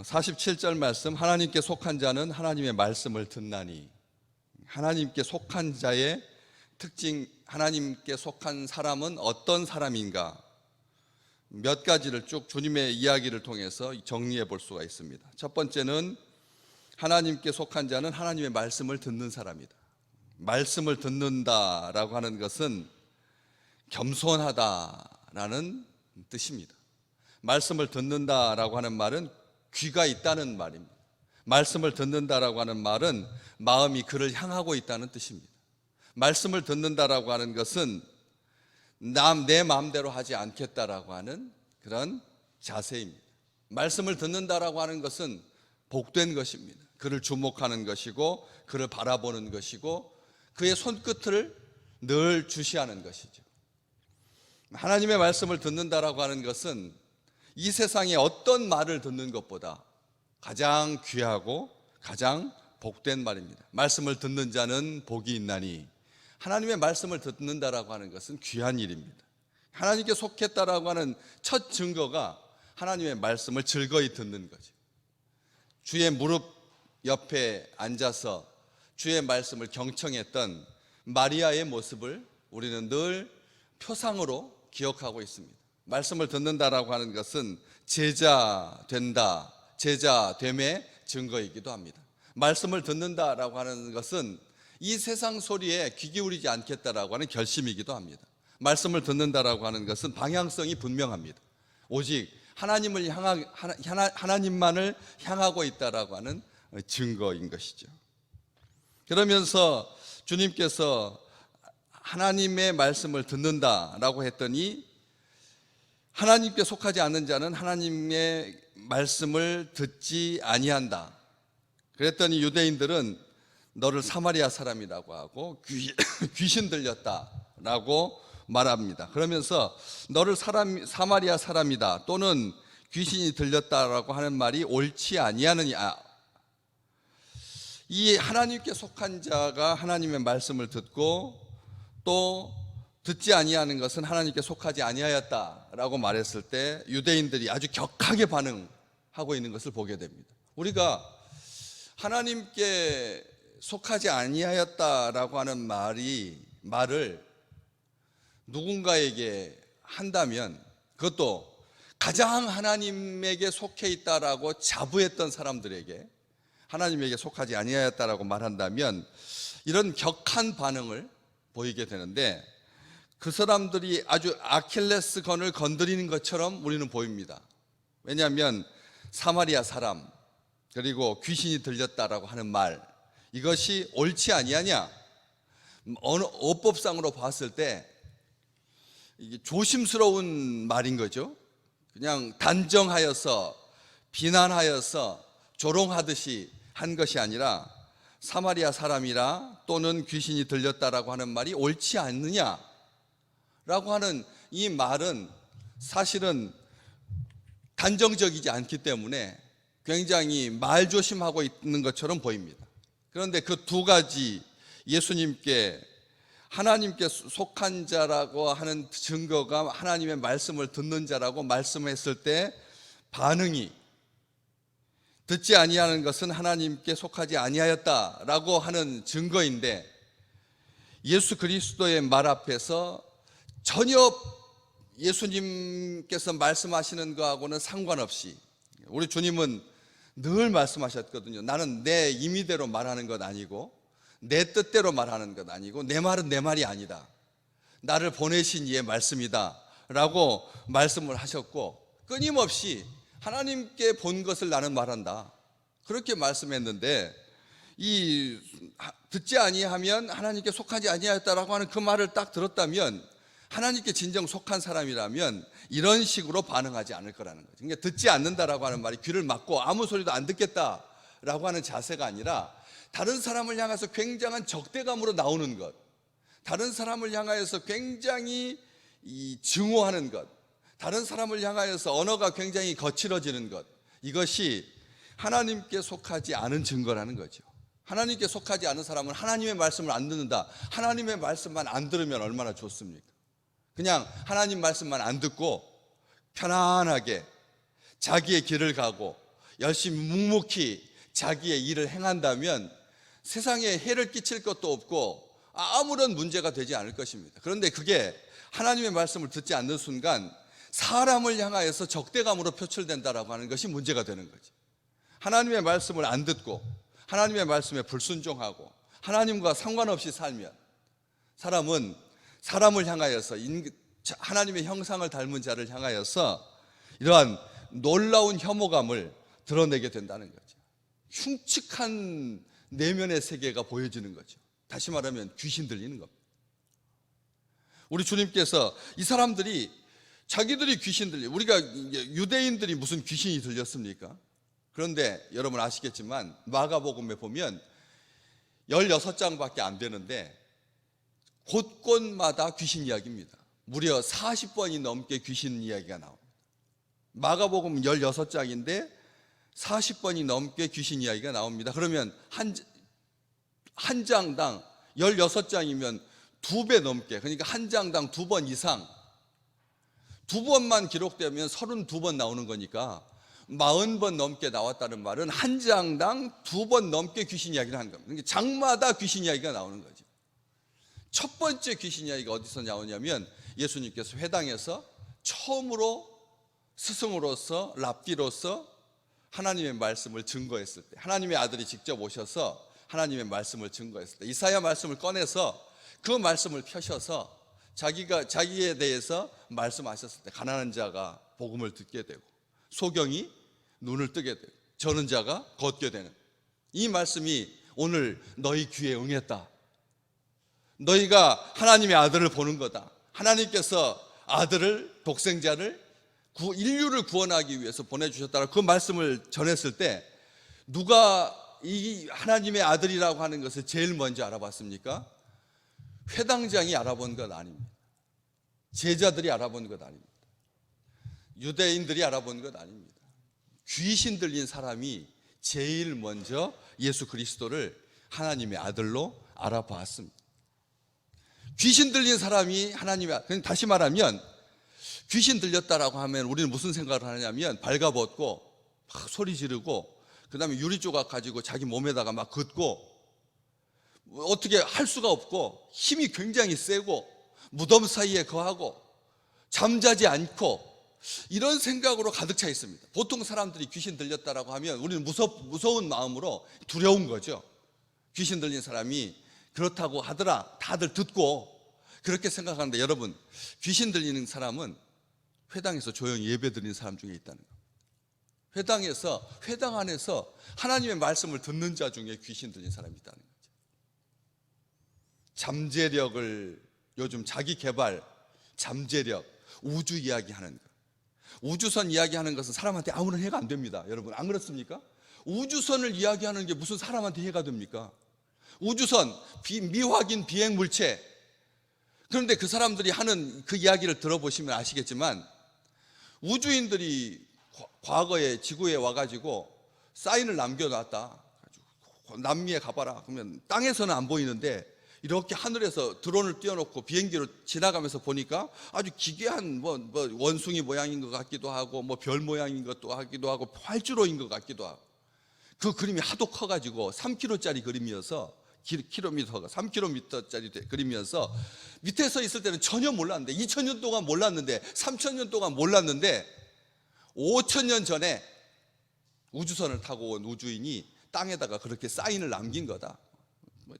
47절 말씀, 하나님께 속한 자는 하나님의 말씀을 듣나니. 하나님께 속한 자의 특징, 하나님께 속한 사람은 어떤 사람인가? 몇 가지를 쭉 주님의 이야기를 통해서 정리해 볼 수가 있습니다. 첫 번째는 하나님께 속한 자는 하나님의 말씀을 듣는 사람이다. 말씀을 듣는다라고 하는 것은 겸손하다라는 뜻입니다. 말씀을 듣는다라고 하는 말은 귀가 있다는 말입니다. 말씀을 듣는다라고 하는 말은 마음이 그를 향하고 있다는 뜻입니다. 말씀을 듣는다라고 하는 것은 내 마음대로 하지 않겠다라고 하는 그런 자세입니다. 말씀을 듣는다라고 하는 것은 복된 것입니다. 그를 주목하는 것이고 그를 바라보는 것이고 그의 손끝을 늘 주시하는 것이죠. 하나님의 말씀을 듣는다라고 하는 것은 이 세상에 어떤 말을 듣는 것보다 가장 귀하고 가장 복된 말입니다. 말씀을 듣는 자는 복이 있나니. 하나님의 말씀을 듣는다라고 하는 것은 귀한 일입니다. 하나님께 속했다라고 하는 첫 증거가 하나님의 말씀을 즐거이 듣는 거죠. 주의 무릎 옆에 앉아서 주의 말씀을 경청했던 마리아의 모습을 우리는 늘 표상으로 기억하고 있습니다. 말씀을 듣는다라고 하는 것은 제자 된다, 제자됨의 증거이기도 합니다. 말씀을 듣는다라고 하는 것은 이 세상 소리에 귀 기울이지 않겠다라고 하는 결심이기도 합니다. 말씀을 듣는다라고 하는 것은 방향성이 분명합니다. 오직 하나님만을 향하고 있다라고 하는 증거인 것이죠. 그러면서 주님께서 하나님의 말씀을 듣는다라고 했더니 하나님께 속하지 않는 자는 하나님의 말씀을 듣지 아니한다. 그랬더니 유대인들은 너를 사마리아 사람이라고 하고 귀신 들렸다라고 말합니다. 그러면서 너를 사마리아 사람이다 또는 귀신이 들렸다라고 하는 말이 옳지 아니하느냐. 이 하나님께 속한 자가 하나님의 말씀을 듣고 또 듣지 아니하는 것은 하나님께 속하지 아니하였다라고 말했을 때 유대인들이 아주 격하게 반응하고 있는 것을 보게 됩니다. 우리가 하나님께 속하지 아니하였다라고 하는 말을 누군가에게 한다면 그것도 가장 하나님에게 속해 있다라고 자부했던 사람들에게 하나님에게 속하지 아니하였다라고 말한다면 이런 격한 반응을 보이게 되는데 그 사람들이 아주 아킬레스건을 건드리는 것처럼 우리는 보입니다. 왜냐하면 사마리아 사람 그리고 귀신이 들렸다라고 하는 말 이것이 옳지 아니하냐. 어느 어법상으로 봤을 때 이게 조심스러운 말인 거죠. 그냥 단정하여서 비난하여서 조롱하듯이 한 것이 아니라 사마리아 사람이라 또는 귀신이 들렸다라고 하는 말이 옳지 않느냐 라고 하는 이 말은 사실은 단정적이지 않기 때문에 굉장히 말조심하고 있는 것처럼 보입니다. 그런데 그 두 가지 예수님께 하나님께 속한 자라고 하는 증거가 하나님의 말씀을 듣는 자라고 말씀했을 때 반응이 듣지 아니하는 것은 하나님께 속하지 아니하였다라고 하는 증거인데 예수 그리스도의 말 앞에서 전혀 예수님께서 말씀하시는 거하고는 상관없이 우리 주님은 늘 말씀하셨거든요. 나는 내 임의대로 말하는 것 아니고 내 뜻대로 말하는 것 아니고 내 말은 내 말이 아니다. 나를 보내신 이의 말씀이다 라고 말씀을 하셨고 끊임없이 하나님께 본 것을 나는 말한다 그렇게 말씀했는데 이 듣지 아니하면 하나님께 속하지 아니하였다라고 하는 그 말을 딱 들었다면 하나님께 진정 속한 사람이라면 이런 식으로 반응하지 않을 거라는 거죠. 그러니까 듣지 않는다라고 하는 말이 귀를 막고 아무 소리도 안 듣겠다라고 하는 자세가 아니라 다른 사람을 향해서 굉장한 적대감으로 나오는 것, 다른 사람을 향하여서 굉장히 증오하는 것, 다른 사람을 향하여서 언어가 굉장히 거칠어지는 것, 이것이 하나님께 속하지 않은 증거라는 거죠. 하나님께 속하지 않은 사람은 하나님의 말씀을 안 듣는다. 하나님의 말씀만 안 들으면 얼마나 좋습니까? 그냥 하나님 말씀만 안 듣고 편안하게 자기의 길을 가고 열심히 묵묵히 자기의 일을 행한다면 세상에 해를 끼칠 것도 없고 아무런 문제가 되지 않을 것입니다. 그런데 그게 하나님의 말씀을 듣지 않는 순간 사람을 향하여서 적대감으로 표출된다라고 하는 것이 문제가 되는 거죠. 하나님의 말씀을 안 듣고 하나님의 말씀에 불순종하고 하나님과 상관없이 살면 사람은 사람을 향하여서 하나님의 형상을 닮은 자를 향하여서 이러한 놀라운 혐오감을 드러내게 된다는 거죠. 흉측한 내면의 세계가 보여지는 거죠. 다시 말하면 귀신 들리는 겁니다. 우리 주님께서 이 사람들이 자기들이 귀신 들려, 우리가 유대인들이 무슨 귀신이 들렸습니까? 그런데 여러분 아시겠지만 마가복음에 보면 16장밖에 안 되는데 곳곳마다 귀신 이야기입니다. 무려 40번이 넘게 귀신 이야기가 나옵니다. 마가복음 16장인데 40번이 넘게 귀신 이야기가 나옵니다. 그러면 한 장당 16장이면 2배 넘게, 그러니까 한 장당 2번 이상, 2번만 기록되면 32번 나오는 거니까 40번 넘게 나왔다는 말은 한 장당 2번 넘게 귀신 이야기를 한 겁니다. 그러니까 장마다 귀신 이야기가 나오는 거죠. 첫 번째 귀신 이야기가 어디서 나오냐면 예수님께서 회당에서 처음으로 스승으로서 랍비로서 하나님의 말씀을 증거했을 때, 하나님의 아들이 직접 오셔서 하나님의 말씀을 증거했을 때 이사야 말씀을 꺼내서 그 말씀을 펴셔서 자기에 대해서 말씀하셨을 때 가난한 자가 복음을 듣게 되고 소경이 눈을 뜨게 되고 저는 자가 걷게 되는 이 말씀이 오늘 너희 귀에 응했다. 너희가 하나님의 아들을 보는 거다. 하나님께서 아들을, 독생자를 인류를 구원하기 위해서 보내주셨다고 그 말씀을 전했을 때 누가 이 하나님의 아들이라고 하는 것을 제일 먼저 알아봤습니까? 회당장이 알아본 것 아닙니다. 제자들이 알아본 것 아닙니다. 유대인들이 알아본 것 아닙니다. 귀신 들린 사람이 제일 먼저 예수 그리스도를 하나님의 아들로 알아봤습니다. 귀신 들린 사람이 하나님의 아들. 다시 말하면 귀신 들렸다라고 하면 우리는 무슨 생각을 하냐면 발가벗고 막 소리 지르고 그 다음에 유리조각 가지고 자기 몸에다가 막 긋고 어떻게 할 수가 없고 힘이 굉장히 세고 무덤 사이에 거하고 잠자지 않고 이런 생각으로 가득 차 있습니다. 보통 사람들이 귀신 들렸다라고 하면 우리는 무서운 마음으로 두려운 거죠. 귀신 들린 사람이 그렇다고 하더라 다들 듣고 그렇게 생각하는데 여러분 귀신 들리는 사람은 회당에서 조용히 예배 드리는 사람 중에 있다는 거예요. 회당 안에서 하나님의 말씀을 듣는 자 중에 귀신 들린 사람이 있다는 거죠. 잠재력을 요즘 자기 개발, 잠재력, 우주 이야기하는 거. 우주선 이야기하는 것은 사람한테 아무런 해가 안 됩니다. 여러분 안 그렇습니까? 우주선을 이야기하는 게 무슨 사람한테 해가 됩니까? 우주선, 미확인 비행 물체. 그런데 그 사람들이 하는 그 이야기를 들어보시면 아시겠지만 우주인들이 과거에 지구에 와가지고 사인을 남겨놨다. 남미에 가봐라. 그러면 땅에서는 안 보이는데 이렇게 하늘에서 드론을 띄워놓고 비행기로 지나가면서 보니까 아주 기괴한 뭐 원숭이 모양인 것 같기도 하고 뭐 별 모양인 것도 하기도 하고 활주로인 것 같기도 하고 그 그림이 하도 커가지고 3km짜리 그림이어서 킬로미터가 3km짜리 그림이어서 밑에서 있을 때는 전혀 몰랐는데 2000년 동안 몰랐는데 3000년 동안 몰랐는데 5000년 전에 우주선을 타고 온 우주인이 땅에다가 그렇게 사인을 남긴 거다.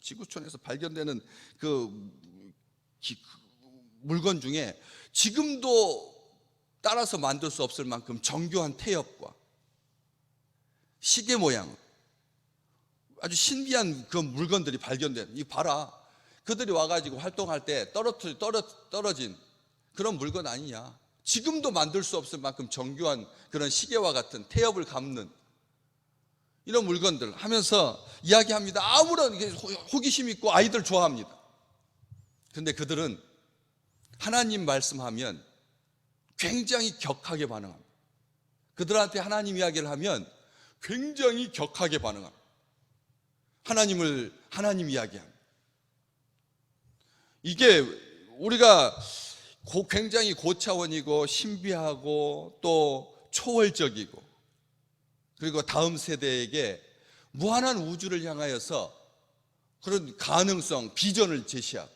지구촌에서 발견되는 그 물건 중에 지금도 따라서 만들 수 없을 만큼 정교한 태엽과 시계 모양 아주 신비한 그 물건들이 발견된 이 봐라 그들이 와가지고 활동할 때 떨어진 그런 물건 아니냐. 지금도 만들 수 없을 만큼 정교한 그런 시계와 같은 태엽을 감는 이런 물건들 하면서 이야기합니다. 아무런 호기심 있고 아이들 좋아합니다. 그런데 그들은 하나님 말씀하면 굉장히 격하게 반응합니다. 그들한테 하나님 이야기를 하면 굉장히 격하게 반응합니다. 하나님 이야기합니다. 이게 우리가 굉장히 고차원이고 신비하고 또 초월적이고 그리고 다음 세대에게 무한한 우주를 향하여서 그런 가능성, 비전을 제시하고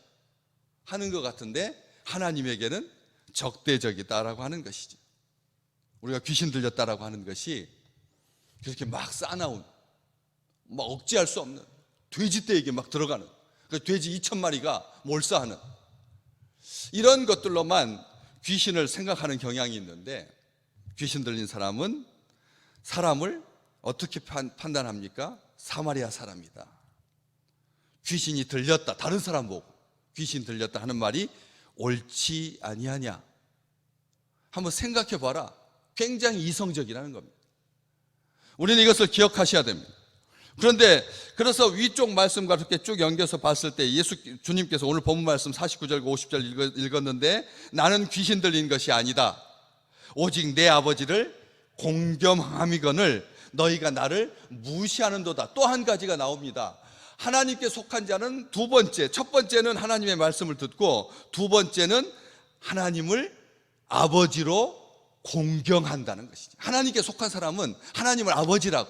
하는 것 같은데 하나님에게는 적대적이다라고 하는 것이죠. 우리가 귀신 들렸다라고 하는 것이 그렇게 막 싸나운, 막 억제할 수 없는 돼지떼에게 막 들어가는, 그 돼지 2,000마리가 몰사하는 이런 것들로만 귀신을 생각하는 경향이 있는데, 귀신 들린 사람은 사람을 어떻게 판단합니까? 사마리아 사람이다. 귀신이 들렸다, 다른 사람 보고 귀신 들렸다 하는 말이 옳지 아니하냐? 한번 생각해 봐라. 굉장히 이성적이라는 겁니다. 우리는 이것을 기억하셔야 됩니다. 그런데 그래서 위쪽 말씀과 이렇게 쭉 연결해서 봤을 때 주님께서 오늘 본문 말씀 49절과 50절 읽었는데, 나는 귀신 들린 것이 아니다. 오직 내 아버지를 공경함이거늘 너희가 나를 무시하는도다. 또 한 가지가 나옵니다. 하나님께 속한 자는 두 번째, 첫 번째는 하나님의 말씀을 듣고 두 번째는 하나님을 아버지로 공경한다는 것이죠. 하나님께 속한 사람은 하나님을 아버지라고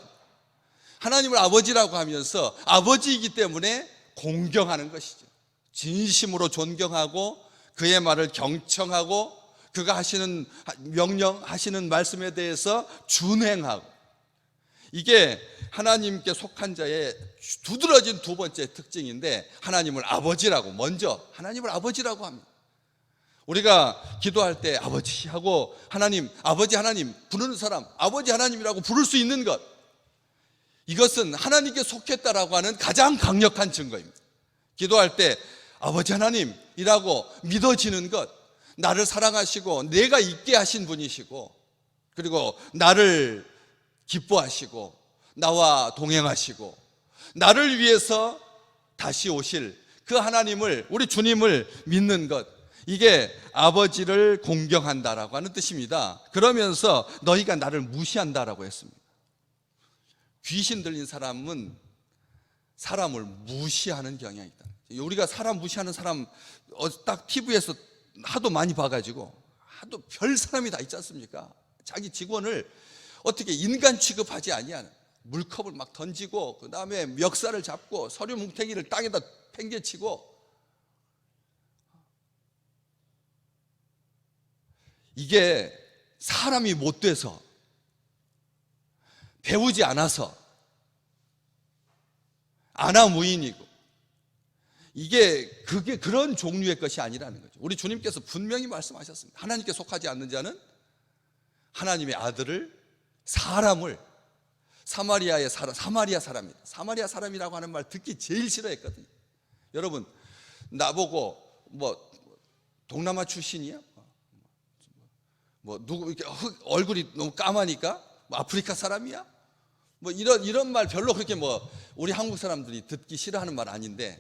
하면서 아버지이기 때문에 공경하는 것이죠. 진심으로 존경하고 그의 말을 경청하고 그가 하시는 명령하시는 말씀에 대해서 준행하고, 이게 하나님께 속한 자의 두드러진 두 번째 특징인데, 하나님을 아버지라고, 먼저 하나님을 아버지라고 합니다. 우리가 기도할 때 아버지 하고 하나님, 아버지 하나님 부르는 사람, 아버지 하나님이라고 부를 수 있는 것, 이것은 하나님께 속했다라고 하는 가장 강력한 증거입니다. 기도할 때 아버지 하나님이라고 믿어지는 것, 나를 사랑하시고 내가 있게 하신 분이시고, 그리고 나를 기뻐하시고 나와 동행하시고 나를 위해서 다시 오실 그 하나님을, 우리 주님을 믿는 것, 이게 아버지를 공경한다라고 하는 뜻입니다. 그러면서 너희가 나를 무시한다라고 했습니다. 귀신 들린 사람은 사람을 무시하는 경향이 있다. 우리가 사람 무시하는 사람 딱 TV에서 하도 많이 봐가지고, 하도 별 사람이 다 있지 않습니까? 자기 직원을 어떻게 인간 취급하지 아니하는, 물컵을 막 던지고 그 다음에 멱살을 잡고 서류 뭉탱이를 땅에다 팽개치고, 이게 사람이 못 돼서, 배우지 않아서, 아나무인이고, 그게 그런 종류의 것이 아니라는 거죠. 우리 주님께서 분명히 말씀하셨습니다. 하나님께 속하지 않는 자는 하나님의 아들을, 사람을, 사마리아 사람이다. 사마리아 사람이라고 하는 말 듣기 제일 싫어했거든요. 여러분, 나보고 뭐 동남아 출신이야? 뭐 누구 이렇게 얼굴이 너무 까마니까 뭐 아프리카 사람이야? 뭐 이런 말 별로 그렇게 뭐 우리 한국 사람들이 듣기 싫어하는 말 아닌데,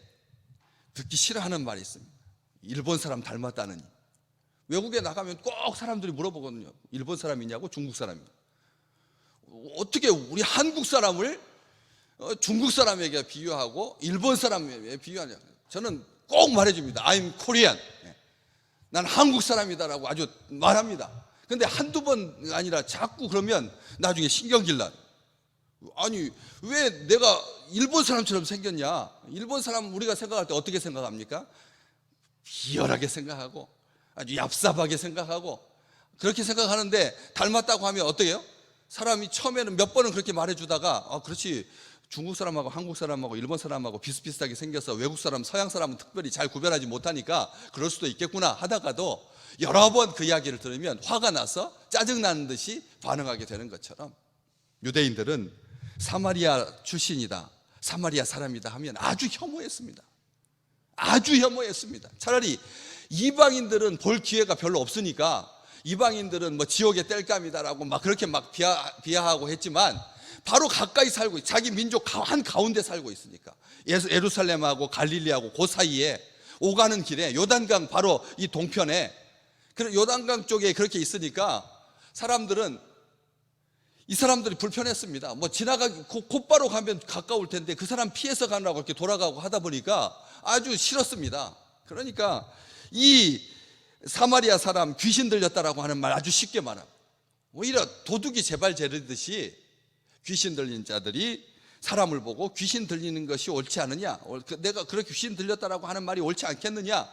듣기 싫어하는 말이 있습니다. 일본 사람 닮았다느니. 외국에 나가면 꼭 사람들이 물어보거든요. 일본 사람이냐고, 중국 사람이냐. 어떻게 우리 한국 사람을 중국 사람에게 비유하고 일본 사람에게 비유하냐. 저는 꼭 말해줍니다. I'm Korean. 난 한국 사람이다라고 아주 말합니다. 근데 한두 번 아니라 자꾸 그러면 나중에 신경질 나요. 아니, 왜 내가 일본 사람처럼 생겼냐? 일본 사람 우리가 생각할 때 어떻게 생각합니까? 비열하게 생각하고 아주 얍삽하게 생각하고 그렇게 생각하는데, 닮았다고 하면 어떻게 해요? 사람이 처음에는 몇 번은 그렇게 말해주다가 그렇지, 중국 사람하고 한국 사람하고 일본 사람하고 비슷비슷하게 생겨서 외국 사람, 서양 사람은 특별히 잘 구별하지 못하니까 그럴 수도 있겠구나 하다가도 여러 번 그 이야기를 들으면 화가 나서 짜증나는 듯이 반응하게 되는 것처럼, 유대인들은 사마리아 출신이다, 사마리아 사람이다 하면 아주 혐오했습니다. 아주 혐오했습니다. 차라리 이방인들은 볼 기회가 별로 없으니까 이방인들은 뭐 지옥의 땔감이다라고 막 그렇게 막 비하하고 했지만, 바로 가까이 살고, 자기 민족 한 가운데 살고 있으니까, 예루살렘하고 갈릴리하고 그 사이에 오가는 길에 요단강 바로 이 동편에, 요단강 쪽에 그렇게 있으니까 이 사람들이 불편했습니다. 뭐 곧바로 가면 가까울 텐데 그 사람 피해서 가느라고 이렇게 돌아가고 하다 보니까 아주 싫었습니다. 그러니까 이 사마리아 사람 귀신 들렸다라고 하는 말 아주 쉽게 말하고, 오히려 도둑이 제발 재르듯이 귀신 들린 자들이 사람을 보고 귀신 들리는 것이 옳지 않느냐, 내가 그렇게 귀신 들렸다라고 하는 말이 옳지 않겠느냐,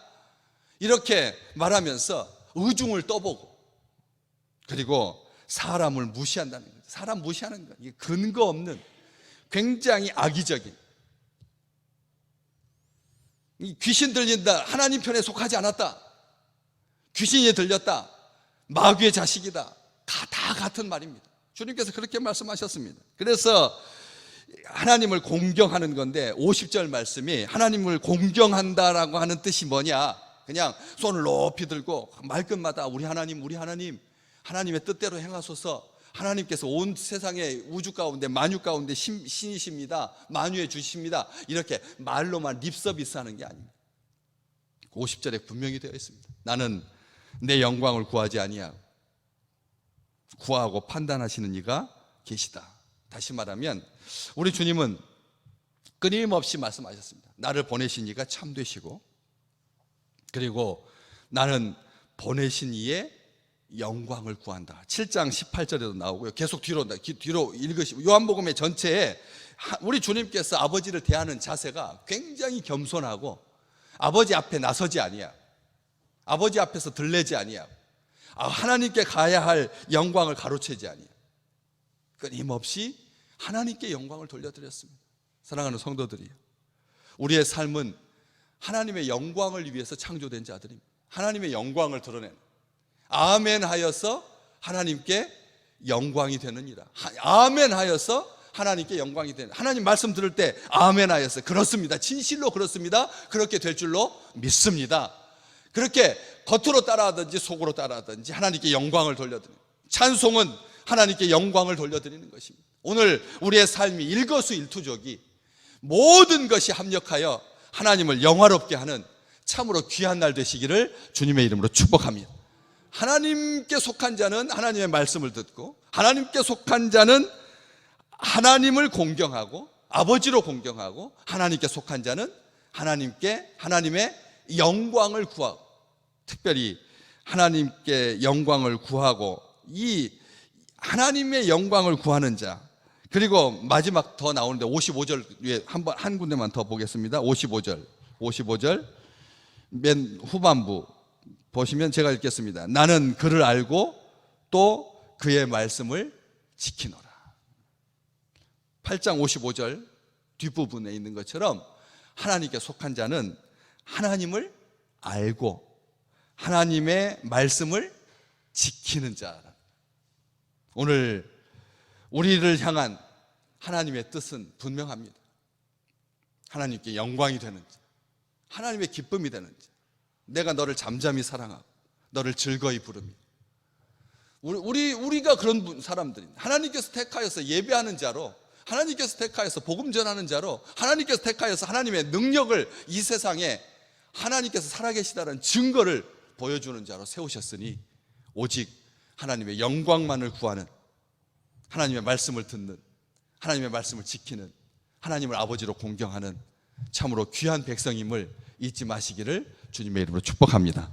이렇게 말하면서 의중을 떠보고, 그리고 사람을 무시한다는 거죠. 사람 무시하는 거, 이게 근거 없는 굉장히 악의적인, 귀신 들린다, 하나님 편에 속하지 않았다, 귀신이 들렸다, 마귀의 자식이다, 다 같은 말입니다. 주님께서 그렇게 말씀하셨습니다. 그래서 하나님을 공경하는 건데 50절 말씀이 하나님을 공경한다라고 하는 뜻이 뭐냐, 그냥 손을 높이 들고 말끝마다 우리 하나님, 우리 하나님, 하나님의 뜻대로 행하소서, 하나님께서 온 세상의 우주 가운데, 만유 가운데 신이십니다, 만유해 주십니다, 이렇게 말로만 립서비스하는 게 아닙니다. 50절에 분명히 되어 있습니다. 나는 내 영광을 구하지 아니하고 구하고 판단하시는 이가 계시다. 다시 말하면 우리 주님은 끊임없이 말씀하셨습니다. 나를 보내신 이가 참되시고, 그리고 나는 보내신 이의 영광을 구한다. 7장 18절에도 나오고요. 계속 뒤로 읽으시고, 요한복음의 전체에 우리 주님께서 아버지를 대하는 자세가 굉장히 겸손하고, 아버지 앞에 나서지 아니야, 아버지 앞에서 들레지 아니야, 하나님께 가야 할 영광을 가로채지 아니야, 끊임없이 하나님께 영광을 돌려드렸습니다. 사랑하는 성도들이요, 우리의 삶은 하나님의 영광을 위해서 창조된 자들입니다. 하나님의 영광을 드러내는, 아멘 하여서 하나님께 영광이 되느니라, 아멘 하여서 하나님께 영광이 되는, 하나님 말씀 들을 때 아멘 하여서 그렇습니다, 진실로 그렇습니다, 그렇게 될 줄로 믿습니다, 그렇게 겉으로 따라하든지 속으로 따라하든지 하나님께 영광을 돌려드립니다. 찬송은 하나님께 영광을 돌려드리는 것입니다. 오늘 우리의 삶이 일거수일투족이 모든 것이 합력하여 하나님을 영화롭게 하는 참으로 귀한 날 되시기를 주님의 이름으로 축복합니다. 하나님께 속한 자는 하나님의 말씀을 듣고, 하나님께 속한 자는 하나님을 공경하고 아버지로 공경하고, 하나님께 속한 자는 하나님의 영광을 구하고, 특별히 하나님께 영광을 구하고, 이 하나님의 영광을 구하는 자, 그리고 마지막 더 나오는데 55절 위에 한 군데만 더 보겠습니다. 55절 맨 후반부 보시면 제가 읽겠습니다. 나는 그를 알고 또 그의 말씀을 지키노라. 8장 55절 뒷부분에 있는 것처럼 하나님께 속한 자는 하나님을 알고 하나님의 말씀을 지키는 자. 오늘 우리를 향한 하나님의 뜻은 분명합니다. 하나님께 영광이 되는 자, 하나님의 기쁨이 되는 자, 내가 너를 잠잠히 사랑하고 너를 즐거이 부르며, 우리가 그런 사람들입니다. 하나님께서 택하여서 예배하는 자로, 하나님께서 택하여서 복음 전하는 자로, 하나님께서 택하여서 하나님의 능력을 이 세상에 하나님께서 살아계시다는 증거를 보여주는 자로 세우셨으니, 오직 하나님의 영광만을 구하는, 하나님의 말씀을 듣는, 하나님의 말씀을 지키는, 하나님을 아버지로 공경하는 참으로 귀한 백성임을 잊지 마시기를 주님의 이름으로 축복합니다.